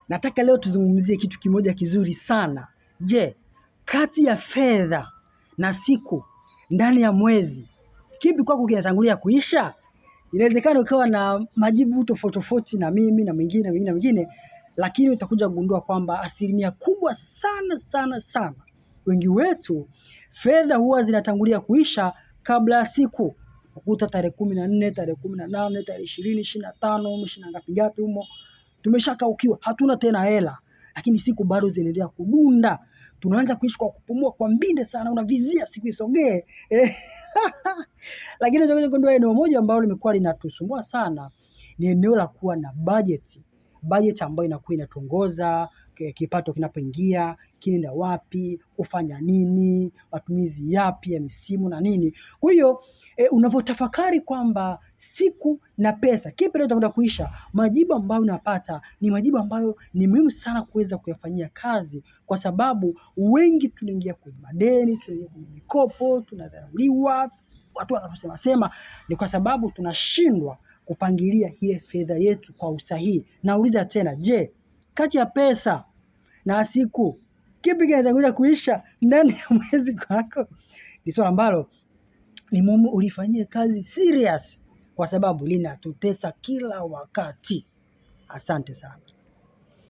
Nataka leo tuzungumzie kitu kimoja kizuri sana. Je, kati ya fedha na siku ndani ya mwezi, kipi kwako kinatangulia kuisha? Inawezekana ukawa na majibu tofauti tofauti na mimi na mwingine, lakini utakuja kugundua kwamba asilimia kubwa sana wengi wetu fedha huwa zinatangulia kuisha kabla ya siku. Ukuta tarehe 14, tarehe 18, tarehe 20, 25, 20 ngapi humo tumeshakaukiwa, hatuna tena hela, lakini siku bado zinaendelea kudunda. Tunaanza kuishi kwa kupumua kwa mbinde sana, unavizia siku isogee. Lakini tunataka eneo moja ambalo limekuwa linatusumbua sana ni eneo la kuwa na budget ambayo inakuwa inatuongoza kipato kinapoingia, kinaenda wapi, kufanya nini, matumizi yapi ya misimu na nini. Kwa hiyo unapotafakari kwamba siku na pesa kipi ndio utakwenda kuisha, majibu ambayo unapata ni majibu ambayo ni muhimu sana kuweza kuyafanyia kazi, kwa sababu wengi tunaingia kwenye madeni, tunaingia kwenye mikopo, tunadharauliwa, watu wanasema ni kwa sababu tunashindwa kupangilia ile fedha yetu kwa usahihi. Nauliza tena, je, kati ya pesa na siku kipi kinatangulia kuisha ndani ya mwezi kwako? Ni swali ambalo ni muhimu ulifanyie kazi serious, kwa sababu linatutesa kila wakati. Asante sana.